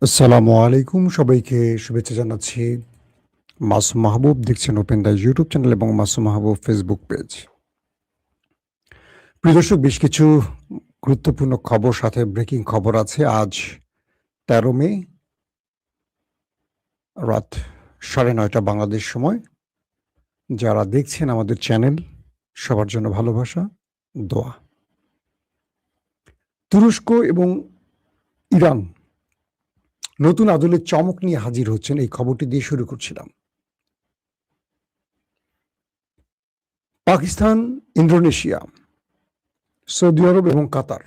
আসসালামু আলাইকুম। সবাইকে শুভেচ্ছা জানাচ্ছি। মাসুম মাহবুব দেখছেন ওপেন দ্য ইউটিউব চ্যানেল এবং মাসুম মাহবুব ফেসবুক পেজ। প্রিয় দর্শক, বেশ কিছু গুরুত্বপূর্ণ খবর, সাথে ব্রেকিং খবর আছে। আজ ১৩ মে রাত ৯:৩০ বাংলাদেশ সময়। যারা দেখছেন আমাদের চ্যানেল, সবার জন্য ভালোবাসা, দোয়া। তুরস্ক এবং ইরান নতুন আদলের চমক নিয়ে হাজির হচ্ছেন, এই খবরটি দিয়ে শুরু করছিলাম। পাকিস্তান, ইন্দোনেশিয়া, সৌদি আরব এবং কাতার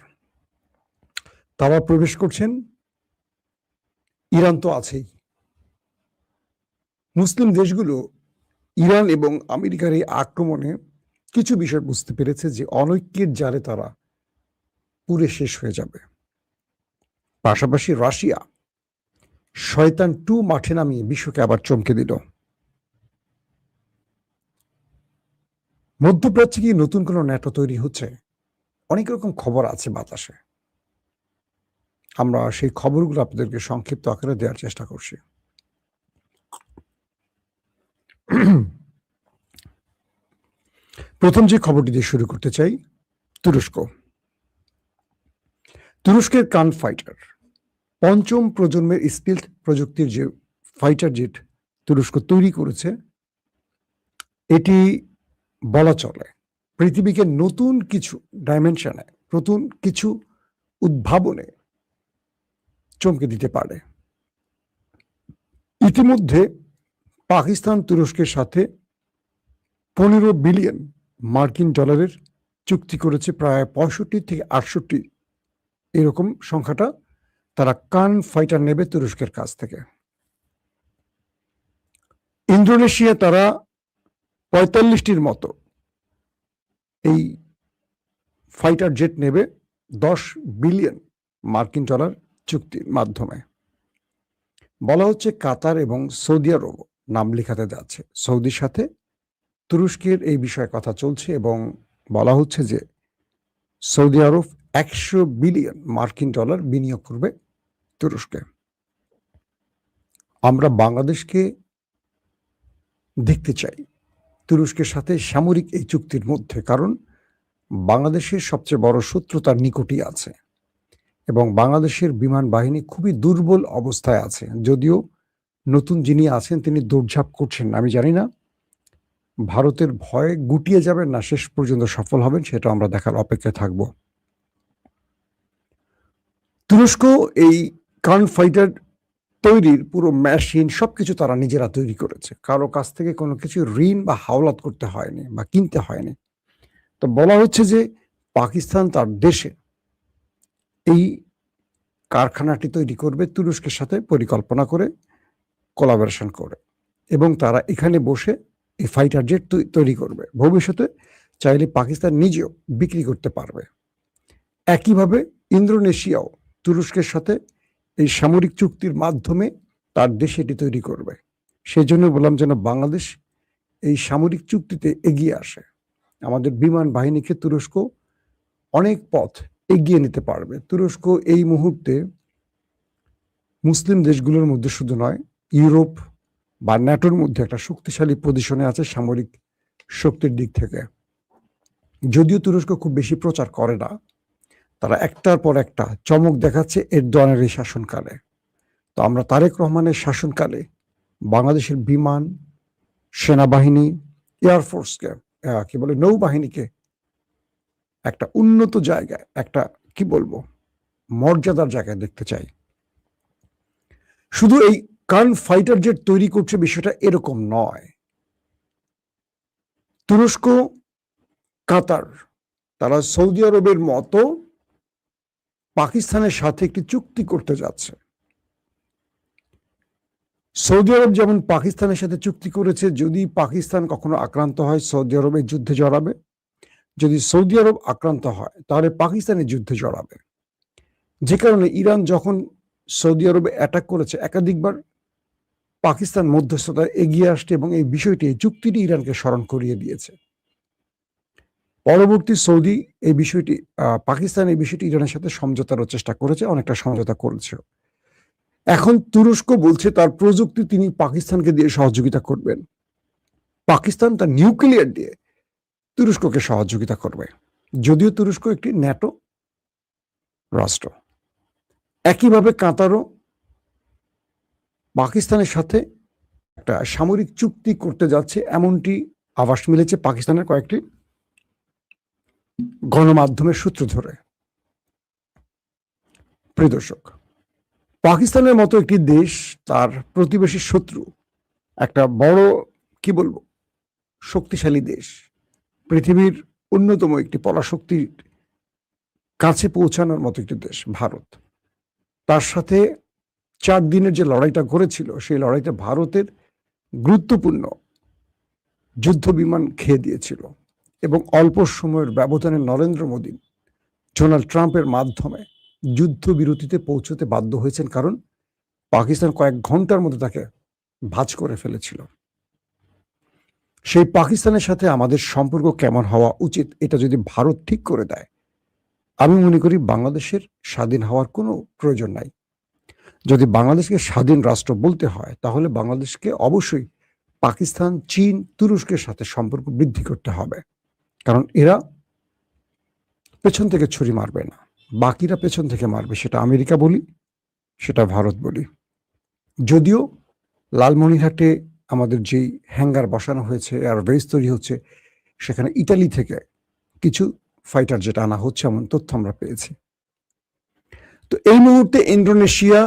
তারা প্রবেশ করছেন। ইরান তো আছেই। মুসলিম দেশগুলো ইরান এবং আমেরিকার এই আক্রমণে কিছু বিষয় বুঝতে পেরেছে যে অনৈক্যের জালে তারা পুরে শেষ হয়ে যাবে। পাশাপাশি রাশিয়া শয়তান 2 মাঠে নামিয়ে বিশ্বকে আবার চমকে দিল। মধ্যপ্রাচ্যে কি নতুন কোনো ন্যাটো তৈরি হচ্ছে? অনেক রকম খবর আছে বাতাসে। আমরা সেই খবরগুলো আপনাদেরকে সংক্ষিপ্ত আকারে দেওয়ার চেষ্টা করছি। প্রথম যে খবরটি দিয়ে শুরু করতে চাই, তুরস্ক। তুরস্কের কান ফাইটার, পঞ্চম প্রজন্মের স্টিলথ প্রযুক্তির যে ফাইটার জেট তুরস্ক তৈরি করেছে, এটি বলা চলে পৃথিবীকে নতুন কিছু ডাইমেনশনে, নতুন কিছু উদ্ভাবনে চমকে দিতে পারে। ইতিমধ্যে পাকিস্তান তুরস্কের সাথে 15 বিলিয়ন মার্কিন ডলারের চুক্তি করেছে, প্রায় 65 থেকে 68 এরকম সংখ্যাটা। তারা কান ফাইটার নেবে তুরস্কের কাছ থেকে। ইন্দোনেশিয়া তারা 45টির মতো এই ফাইটার জেট নেবে 10 বিলিয়ন মার্কিন ডলার চুক্তির মাধ্যমে। বলা হচ্ছে কাতার এবং সৌদি আরব নাম লেখাতে যাচ্ছে। সৌদির সাথে তুরস্কের এই বিষয়ে কথা চলছে এবং বলা হচ্ছে যে সৌদি আরব 100 বিলিয়ন মার্কিন ডলার বিনিয়োগ করবে তুরস্কে। আমরা বাংলাদেশকে দেখতে চাই তুরস্কের সাথে সামরিক এই চুক্তির মধ্যে, কারণ বাংলাদেশের সবচেয়ে বড় শত্রু তার নিকটই আছে এবং বাংলাদেশের বিমান বাহিনী খুবই দুর্বল অবস্থায় আছে। যদিও নতুন যিনি আছেন তিনি দৌড়ঝাঁপ করছেন, আমি জানি না ভারতের ভয়ে গুটিয়ে যাবেন না শেষ পর্যন্ত সফল হবেন, সেটা আমরা দেখার অপেক্ষায় থাকব। তুরস্ক এই কার্ন ফাইটার তৈরির পুরো মেশিন সবকিছু তারা নিজেরা তৈরি করেছে, কারো কাছ থেকে কোনো কিছু ঋণ বা হাওলাত করতে হয়নি বা কিনতে হয়নি। তো বলা হচ্ছে যে পাকিস্তান তার দেশে এই কারখানাটি তৈরি করবে তুরস্কের সাথে পরিকল্পনা করে, কোলাবোরেশন করে, এবং তারা এখানে বসে এই ফাইটার জেট তৈরি করবে। ভবিষ্যতে চাইলে পাকিস্তান নিজেও বিক্রি করতে পারবে। একইভাবে ইন্দোনেশিয়াও তুরস্কের সাথে এই সামরিক চুক্তির মাধ্যমে তার দেশে এটি তৈরি করবে। সেই জন্য বললাম যেন বাংলাদেশ এই সামরিক চুক্তিতে এগিয়ে আসে। আমাদের বিমান বাহিনীকে তুরস্ক অনেক পথ এগিয়ে নিতে পারবে। তুরস্ক এই মুহূর্তে মুসলিম দেশগুলোর মধ্যে শুধু নয়, ইউরোপ বা ন্যাটোর মধ্যে একটা শক্তিশালী পজিশনে আছে সামরিক শক্তির দিক থেকে। যদিও তুরস্ক খুব বেশি প্রচার করে না, তারা একটার পর একটা চমক দেখাচ্ছে এরদোয়ানের এই শাসনকালে। তো আমরা তারেক রহমানের শাসনকালে বাংলাদেশের বিমান, সেনাবাহিনী, এয়ারফোর্সকে, কি বলে, নৌবাহিনীকে একটা উন্নত জায়গায়, একটা কি বলবো, মর্যাদার জায়গায় দেখতে চাই। শুধু এই কার্ন ফাইটার জেট তৈরি করছে বিষয়টা এরকম নয়। তুরস্ক, কাতার তারা সৌদি আরবের মতো পাকিস্তানের সাথে একটি চুক্তি করতে যাচ্ছে। সৌদি আরব যেমন পাকিস্তানের সাথে চুক্তি করেছে, যদি পাকিস্তান কখনো আক্রান্ত হয় সৌদি আরব এই যুদ্ধে জড়াবে, যদি সৌদি আরব আক্রান্ত হয় তাহলে পাকিস্তানের যুদ্ধে জড়াবে। যে কারণে ইরান যখন সৌদি আরবে অ্যাটাক করেছে, একাধিকবার পাকিস্তান মধ্যস্থতায় এগিয়ে আসছে এবং এই বিষয়টি, এই চুক্তিটি ইরানকে স্মরণ করিয়ে দিয়েছে। পরবর্তী সৌদি এই বিষয়টি, পাকিস্তান এই বিষয়টি ইরানের সাথে সমঝোতার চেষ্টা করেছে, অনেকটা সমঝোতা করেছে। এখন তুরস্ক বলছে তার প্রযুক্তি তিনি পাকিস্তানকে দিয়ে সহযোগিতা করবেন, পাকিস্তান তার নিউক্লিয়ার দিয়ে তুরস্ককে সহযোগিতা করবে, যদিও তুরস্ক একটি ন্যাটো রাষ্ট্র। একইভাবে কাতারও পাকিস্তানের সাথে একটা সামরিক চুক্তি করতে যাচ্ছে, এমনটি আভাস মিলেছে পাকিস্তানের কয়েকটি গণমাধ্যমের সূত্র ধরে। প্রিয় দর্শক, পাকিস্তানের মতো একটি দেশ তার প্রতিবেশী শত্রু, একটা বড় কি বলবো শক্তিশালী দেশ, পৃথিবীর অন্যতম একটি পরাশক্তির কাছে পৌঁছানোর মতো একটি দেশ ভারত, তার সাথে 4 দিনের যে লড়াইটা করেছিল সেই লড়াইতে ভারতের গুরুত্বপূর্ণ যুদ্ধ বিমান খেয়ে দিয়েছিল এবং অল্প সময়ের ব্যবধানে নরেন্দ্র মোদী ডোনাল্ড ট্রাম্পের মাধ্যমে যুদ্ধবিরতিতে পৌঁছতে বাধ্য হয়েছেন, কারণ পাকিস্তান কয়েক ঘন্টার মধ্যে তাকে ভাঁজ করে ফেলেছিল। সেই পাকিস্তানের সাথে আমাদের সম্পর্ক কেমন হওয়া উচিত এটা যদি ভারত ঠিক করে দেয়, আমি মনে করি বাংলাদেশের স্বাধীন হওয়ার কোনো প্রয়োজন নাই। যদি বাংলাদেশকে স্বাধীন রাষ্ট্র বলতে হয় তাহলে বাংলাদেশকে অবশ্যই পাকিস্তান, চীন, তুরস্কের সাথে সম্পর্ক বৃদ্ধি করতে হবে, কারণ এরা পেছন থেকে ছুরি মারবে না, বাকিরা পেছন থেকে মারবে, সেটা আমেরিকা বলি সেটা ভারত বলি। যদিও লালমনিরহাটে আমাদের যেই হ্যাঙ্গার বসানো হয়েছে, এয়ারবেস তৈরি হচ্ছে, সেখানে ইতালি থেকে কিছু ফাইটার যেটা আনা হচ্ছে এমন তথ্য আমরা পেয়েছি। তো এই মুহূর্তে ইন্দোনেশিয়া,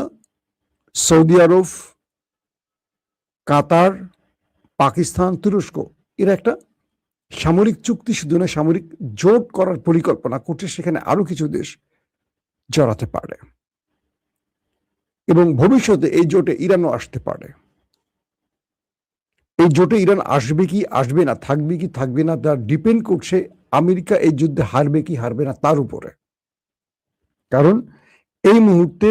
সৌদি আরব, কাতার, পাকিস্তান, তুরস্ক এরা একটা সামরিক চুক্তি, শুধু না সামরিক জোট করার পরিকল্পনা করছে, সেখানে আরো কিছু দেশ জড়াতে পারে এবং ভবিষ্যতে এই জোটে ইরানও আসতে পারে। এই জোটে ইরান আসবে কি আসবে না, থাকবে কি থাকবে না, তা ডিপেন্ড করছে আমেরিকা এই যুদ্ধে হারবে কি হারবে না তার উপরে। কারণ এই মুহূর্তে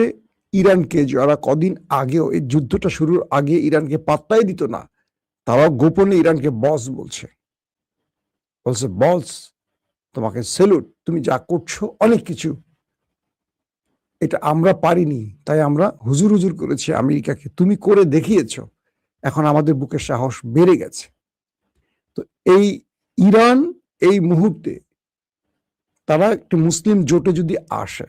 ইরানকে যারা কদিন আগেও এই যুদ্ধটা শুরুর আগে ইরানকে পাত্তাই দিত না, তারাও গোপনে ইরানকে বস বলছে, বস তোমাকে স্যালুট, তুমি যা করছো অনেক কিছু, এটা আমরা পারিনি তাই আমরা হুজুর হুজুর করেছি আমেরিকাকে, তুমি করে দেখিয়েছো, এখন আমাদের বুকের সাহস বেড়ে গেছে। তো এই ইরান এই মুহূর্তে তারা একটি মুসলিম জোটে যদি আসে,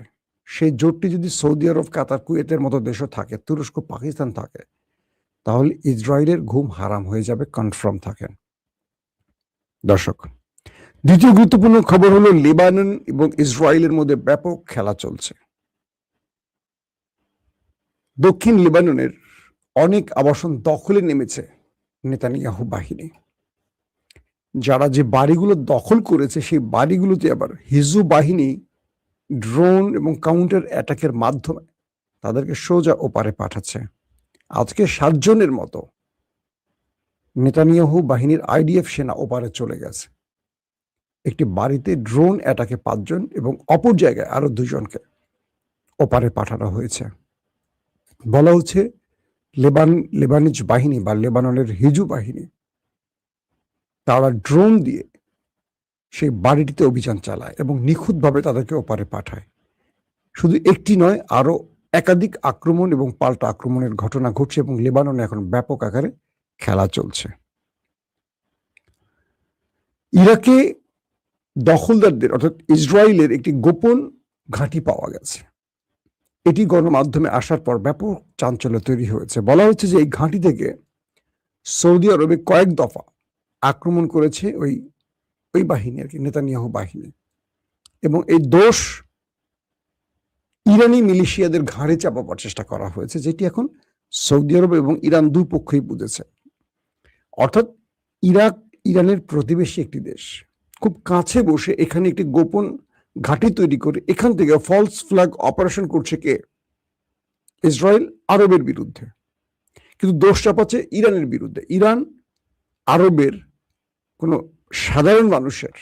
সেই জোটটি যদি সৌদি আরব, কাতার, কুয়েতের মতো দেশও থাকে, তুরস্ক, পাকিস্তান থাকে, তাহলে ইসরায়েলের ঘুম হারাম হয়ে যাবে, কনফার্ম থাকেন। দর্শক, দ্বিতীয় গুরুত্বপূর্ণ খবর হলো লেবানন এবং ইসরায়েলের মধ্যে ব্যাপক খেলা চলছে। দক্ষিণ লেবাননের অনেক আবাসন দখলে নেমেছে নেতানিয়াহু বাহিনী। যারা যে বাড়িগুলো দখল করেছে সেই বাড়িগুলোতে আবার হিজবুল বাহিনী ড্রোন এবং কাউন্টার অ্যাটাকের মাধ্যমে তাদেরকে সোজা ওপারে পাঠাচ্ছে। আজকে 7 জনের মতো নেতানিয়াহু বাহিনীর আইডিএফ সেনা ওপারে চলে গেছে। একটি বাড়িতে ড্রোন অ্যাটাকে 5 জন এবং অপর জায়গায় আরো 2 জনকে ওপারে পাঠানো হয়েছে। বলা হচ্ছে লেবানিজ বাহিনী বা লেবাননের হিজবুল বাহিনী তারা ড্রোন দিয়ে সেই বাড়িটিতে অভিযান চালায় এবং নিখুঁতভাবে তাদেরকে ওপারে পাঠায়। শুধু একটি নয়, আরো একাধিক আক্রমণ এবং পাল্টা আক্রমণের ঘটনা ঘটছে এবং লেবাননে এখন ব্যাপক আকারে খেলা চলছে। ইরাকে দখলদারদের অর্থাৎ ইসরায়েলের একটি গোপন ঘাঁটি পাওয়া গেছে। এটি গণমাধ্যমে আসার পর ব্যাপক চাঞ্চল্য তৈরি হয়েছে। বলা হচ্ছে যে এই ঘাঁটি থেকে সৌদি আরবে কয়েক দফা আক্রমণ করেছে ওই বাহিনী আর কি, নেতানিয়াহু বাহিনী, এবং এই দোষ ইরানি মিলিশিয়াদের ঘাড়ে চাপাবার চেষ্টা করা হয়েছে, যেটি এখন সৌদি আরব এবং ইরান দুই পক্ষই বুঝেছে। অর্থাৎ ইরানের প্রতিবেশী একটি দেশ খুব কাছে বসে এখানে একটি গোপন ঘাঁটি তৈরি করে এখান থেকে ফলস ফ্ল্যাগ অপারেশন করছে কে? ইসরায়েল আরবের বিরুদ্ধে, কিন্তু দোষ চাপাচ্ছে ইরানের বিরুদ্ধে। ইরান আরবের কোনো সাধারণ মানুষের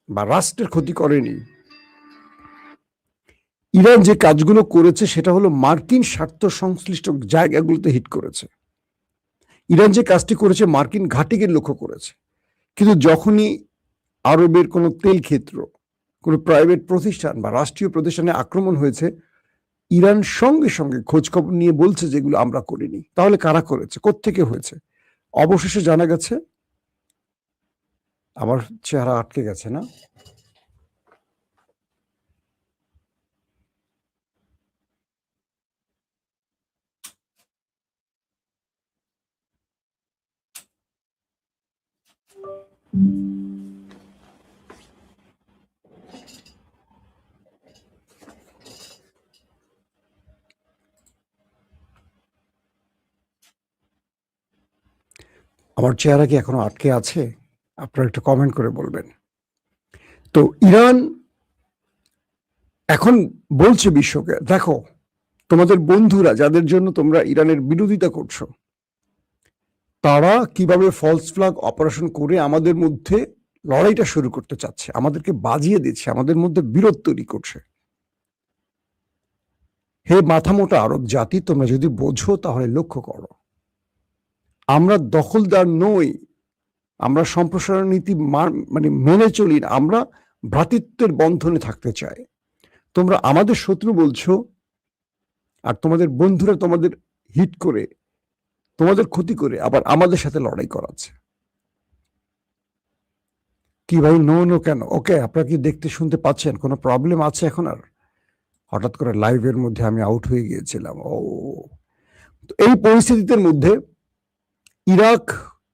বা রাষ্ট্রের ক্ষতি করেনি। ইরান যে কাজগুলো করেছে সেটা হলো মার্কিন স্বার্থ সংশ্লিষ্ট জায়গাগুলোতে হিট করেছে। ইরান যে কাজটি করেছে মার্কিন ঘাঁটিকে লক্ষ্য করেছে, কিন্তু যখনই আরবের কোনো তেল ক্ষেত্র, কোনো প্রাইভেট প্রতিষ্ঠান বা রাষ্ট্রীয় প্রতিষ্ঠানে আক্রমণ হয়েছে, ইরান সঙ্গে সঙ্গে খোঁজ খবর নিয়ে বলছে যেগুলো আমরা করিনি। তাহলে কারা করেছে, কোত্থেকে হয়েছে? অবশেষে জানা গেছে, আমার চেহারা আটকে গেছে না, আমার চেহারা কি এখনো আটকে আছে? আপনারা একটু কমেন্ট করে বলবেন। তো ইরান এখন বলছে বিশ্বকে, দেখো তোমাদের বন্ধুরা যাদের জন্য তোমরা ইরানের বিরোধিতা করছো, তারা কিভাবে ফলস ফ্ল্যাগ অপারেশন করে আমাদের মধ্যে লড়াইটা শুরু করতে চাচ্ছে, আমাদেরকে বাজিয়ে দিচ্ছে, আমাদের মধ্যে বিরোধ তৈরি করছে। হে মাথামোটা আরব জাতি, তোমরা যদি বোঝো তাহলে লক্ষ্য করো, আমরা দখলদার নই, আমরা সম্প্রসারণ নীতি মানে মেনে চলি না, আমরা ভ্রাতৃত্বের বন্ধনে থাকতে চাই। তোমরা আমাদের শত্রু বলছো, আর তোমাদের বন্ধুরা তোমাদের হিট করে, তোমাদের ক্ষতি করে আবার আমাদের সাথে লড়াই করাচ্ছে। কি ভাই, নো নো কেন? ওকে, আপনারা কি দেখতে শুনতে পাচ্ছেন? কোনো প্রবলেম আছে এখন? আর হঠাৎ করে লাইভের মধ্যে আমি আউট হয়ে গিয়েছিলাম। ও, এই পরিস্থিতির মধ্যে ইরাক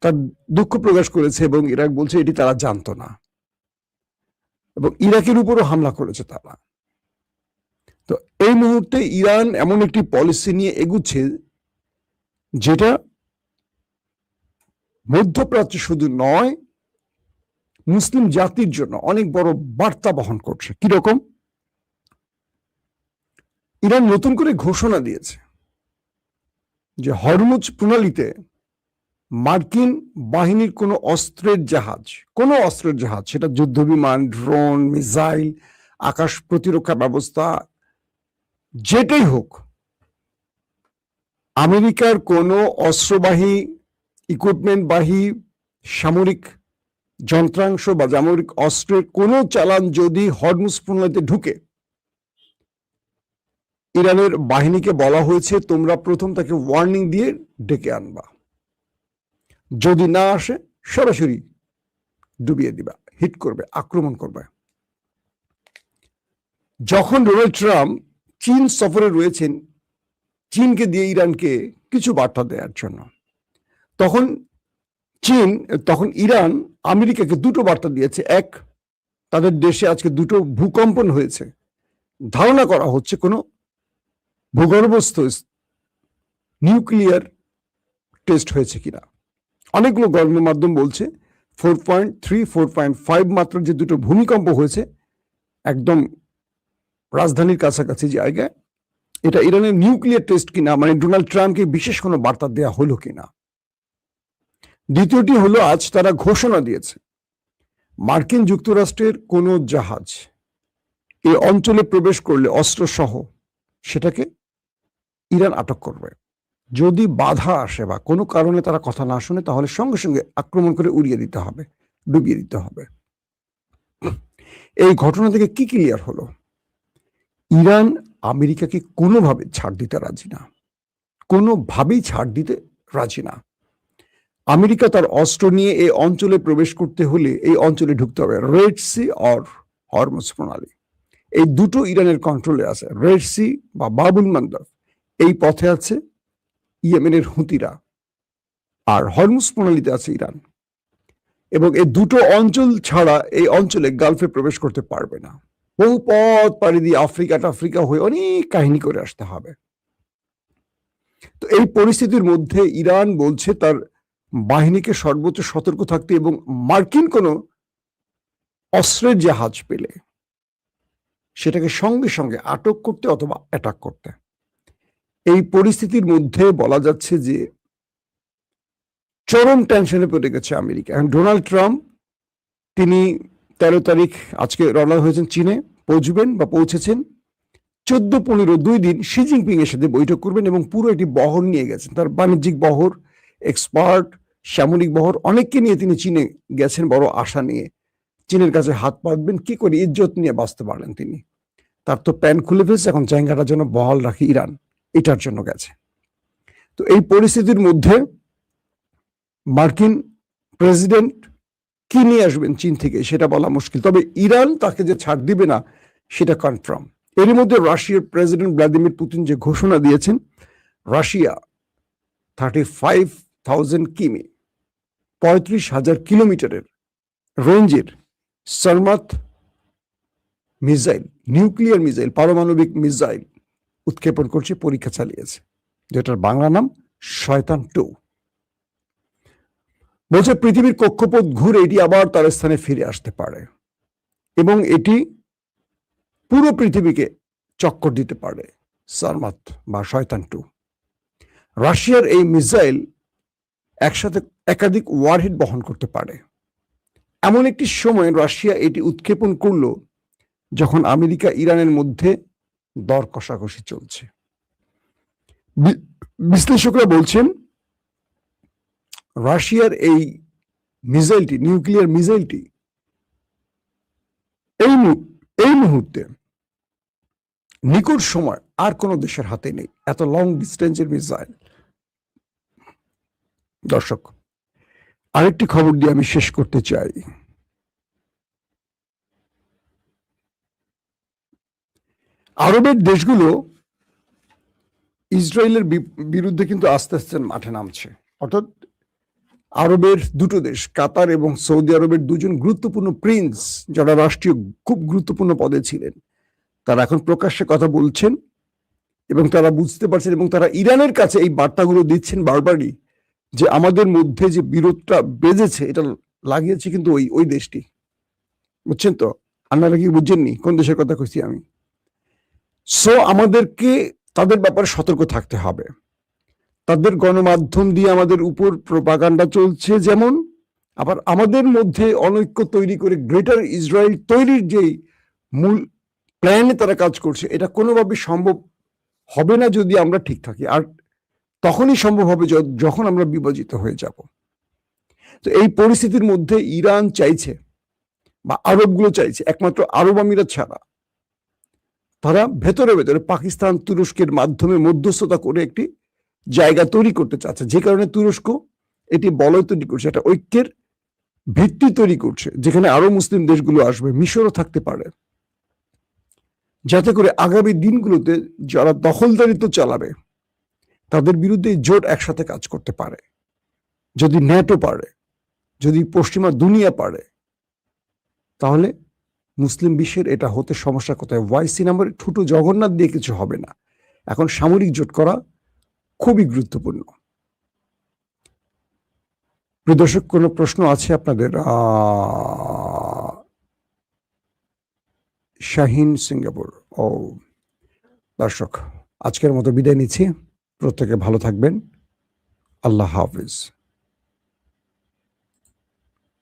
তার দুঃখ প্রকাশ করেছে এবং ইরাক বলছে এটি তারা জানতো না, এবং ইরাকের উপরও হামলা করেছে তারা। তো এই মুহূর্তে ইরান এমন একটি পলিসি নিয়ে এগুচ্ছে যেটা মধ্যপ্রাচ্য শুধু নয়, মুসলিম জাতির জন্য অনেক বড় বার্তা বহন করছে। কিরকম? ইরান নতুন করে ঘোষণা দিয়েছে যে হরমুজ প্রণালীতে মার্কিন বাহিনীর কোনো অস্ত্রের জাহাজ, সেটা যুদ্ধ বিমান, ড্রোন, মিসাইল, আকাশ প্রতিরক্ষা ব্যবস্থা, যেটাই হোক, আমেরিকার কোনো অস্ত্রবাহী, ইকুইপমেন্টবাহী সামরিক যন্ত্রাংশ বা সামরিক অস্ত্রের কোনো চালান যদি হরমুজ প্রণালীতে ঢুকে, ইরানের বাহিনীকে বলা হয়েছে তোমরা প্রথম তাকে ওয়ার্নিং দিয়ে ডেকে আনবা, যদি না আসে সরাসরি ডুবিয়ে দিবা, হিট করবে, আক্রমণ করবে। যখন ডোনাল্ড ট্রাম্প চীন সফরে রয়েছেন, চীনকে দিয়ে ইরানকে কিছু বার্তা দেওয়ার জন্য, তখন ইরান আমেরিকাকে দুটো বার্তা দিয়েছে। এক, তাদের দেশে আজকে দুটো ভূকম্পন হয়েছে, ধারণা করা হচ্ছে কোনো ভূগর্ভস্থ নিউক্লিয়ার টেস্ট হয়েছে কিনা। অনেকগুলো গণমাধ্যম বলছে 4.3, 4.5 মাত্র যে দুটো ভূমিকম্প হয়েছে একদম রাজধানীর কাছাকাছি জায়গায়, এটা ইরানের নিউক্লিয়ার টেস্ট কিনা, মানে ডোনাল্ড ট্রাম্পকে বিশেষ কোনো বার্তা দেওয়া হলো কিনা। দ্বিতীয়টি হলো, আজ তারা ঘোষণা দিয়েছে মার্কিন যুক্তরাষ্ট্রের কোনো জাহাজ এই অঞ্চলে প্রবেশ করলে অস্ত্র সহ সেটাকে ইরান আটক করবে। যদি বাধা আসে বা কোনো কারণে তারা কথা না শুনে, তাহলে সঙ্গে সঙ্গে আক্রমণ করে উড়িয়ে দিতে হবে, ডুবিয়ে দিতে হবে। এই ঘটনা থেকে কি ক্লিয়ার হলো? ইরান আমেরিকাকে কোনোভাবে ছাড় দিতে রাজি না, কোনোভাবেই ছাড় দিতে রাজি না। আমেরিকা তার অস্ত্র নিয়ে এই অঞ্চলে প্রবেশ করতে হলে এই অঞ্চলে ঢুকতে হবে। রেড সি অর হরমুজ প্রণালী, এই দুটো ইরানের কন্ট্রোলে আছে। রেড সি বা বাবুল মান্দাব, এই পথে আছে ইয়েমেনের হুতিরা, আর হরমুজ প্রণালীতে আছে ইরান। এবং এই দুটো অঞ্চল ছাড়া এই অঞ্চলে গালফে প্রবেশ করতে পারবে না। বহু পথ পাড়ি দিয়ে আফ্রিকা হয়ে অনেক কাহিনী করে আসতে হবে। তো এই পরিস্থিতির মধ্যে ইরান বলছে তার বাহিনীকে সর্বোচ্চ সতর্ক থাকতে এবং মার্কিন কোনো অস্ত্রের জাহাজ পেলে সেটাকে সঙ্গে সঙ্গে আটক করতে অথবা অ্যাটাক করতে। এই পরিস্থিতির মধ্যে বলা যাচ্ছে যে চরম টেনশনে পড়ে গেছে আমেরিকা। এখন ডোনাল্ড ট্রাম্প, তিনি 13 তারিখ আজকে রওনা হয়েছেন চীনে, পৌঁছবেন বা পৌঁছেছেন। 14-15 2 দিন শি জিনপিং এর সাথে বৈঠক করবেন এবং পুরো এটি বহর নিয়ে গেছেন, তার বাণিজ্যিক বহর, এক্সপার্ট, সামরিক বহর, অনেককে নিয়ে তিনি চীনে গেছেন বড় আশা নিয়ে। চীনের কাছে হাত পাতবেন, কি করে ইজ্জত নিয়ে বাঁচতে পারলেন তিনি। তার তো প্যান খুলে ফেলছে, এখন জায়গাটার জন্য বহাল রাখি ইরান, এটার জন্য গেছে। তো এই পরিস্থিতির মধ্যে মার্কিন প্রেসিডেন্ট কি নিয়ে আসবেন চীন থেকে সেটা বলা মুশকিল, তবে ইরান তাকে যে ছাড় দিবে না সেটা কনফার্ম। এর মধ্যে রাশিয়ার প্রেসিডেন্ট ভ্লাদিমির পুতিন যে ঘোষণা দিয়েছেন, রাশিয়া 35,000 কিমি 35,000 কিলোমিটারের রেঞ্জের সারমাত মিসাইল, নিউক্লিয়ার মিসাইল, পারমাণবিক মিসাইল উৎক্ষেপণ করছে, পরীক্ষা চালিয়েছে, যেটার বাংলা নাম শয়তান 2। বলছে পৃথিবীর কক্ষপথ ঘুরে এটি আবার তার স্থানে ফিরে আসতে পারে এবং এটি পুরো পৃথিবীকে চক্কর দিতে পারে, সারমাত বা শয়তান 2। রাশিয়ার এই মিসাইল একসাথে একাধিক ওয়ারহেড বহন করতে পারে। এমন একটি সময় রাশিয়া এটি উৎক্ষেপণ করলো যখন আমেরিকা ইরানের মধ্যে দর কষাকষি চলছে। বিশ্লেষকরা বলছেন রাশিয়ার এই মিসাইলটি, নিউক্লিয়ার মিসাইলটি এই মুহূর্তে নিকট সময় আর কোনো দেশের হাতে নেই, এত লং ডিস্টেন্সের মিসাইল। দর্শক, আরেকটি খবর দিয়ে আমি শেষ করতে চাই। আরবের দেশগুলো ইসরায়েলের বিরুদ্ধে কিন্তু আস্তে আস্তে মাঠে নামছে, অর্থাৎ আরবের দুটো দেশ, কাতার এবং সৌদি আরবের দুজন গুরুত্বপূর্ণ প্রিন্স, যারা রাষ্ট্রীয় খুব গুরুত্বপূর্ণ পদে ছিলেন, তারা এখন প্রকাশ্যে কথা বলছেন এবং তারা বুঝতে পারছেন এবং তারা ইরানের কাছে এই বার্তাগুলো দিচ্ছেন বারবারই যে আমাদের মধ্যে যে বিরোধটা বেজেছে এটা লাগিয়েছে কিন্তু ওই দেশটি। বুঝছেন তো? আপনারা কি বুঝছেননি কোন দেশের কথা কইছি আমি? সো আমাদেরকে তাদের ব্যাপারে সতর্ক থাকতে হবে। তাদের গণমাধ্যম দিয়ে আমাদের উপর প্রোপাগান্ডা চলছে যেমন, আবার আমাদের মধ্যে অনৈক্য তৈরি করে গ্রেটার ইসরায়েল তৈরির যে মূল প্ল্যানে তারা কাজ করছে, এটা কোনোভাবে সম্ভব হবে না যদি আমরা ঠিক থাকি, আর তখনই সম্ভব হবে যখন আমরা বিভাজিত হয়ে যাব। তো এই পরিস্থিতির মধ্যে ইরান চাইছে বা আরবগুলো চাইছে, একমাত্র আরব আমিরাত ছাড়া তারা ভেতরে ভেতরে পাকিস্তান তুরস্কের মাধ্যমে মধ্যস্থতা করে একটি জায়গা তৈরি করতে চাচ্ছে, যে কারণে তুরস্ক এটি বলয় তৈরি করছে, একটা ঐক্যের ভিত্তি তৈরি করছে যেখানে আরো মুসলিম দেশগুলো আসবে, মিশরও থাকতে পারে, যাতে করে আগামী দিনগুলোতে যারা দখলদারিত্ব চালাবে তাদের বিরুদ্ধে জোট একসাথে কাজ করতে পারে। যদি ন্যাটো পারে, যদি পশ্চিমা দুনিয়া পারে, তাহলে মুসলিম বিশ্বের এটা হতে সমস্যা কোথায়? ওয়াইসি নাম্বার ঠুটো জগন্নাথ দিয়ে কিছু হবে না, এখন সামরিক জোট করা খুবই গুরুত্বপূর্ণ। প্রিয় দর্শক, কোনো প্রশ্ন আছে আপনাদের? শাহিন সিঙ্গাপুর। ও দর্শক, আজকের মতো বিদায় নিচ্ছি, প্রত্যেকে ভালো থাকবেন, আল্লাহ হাফিজ।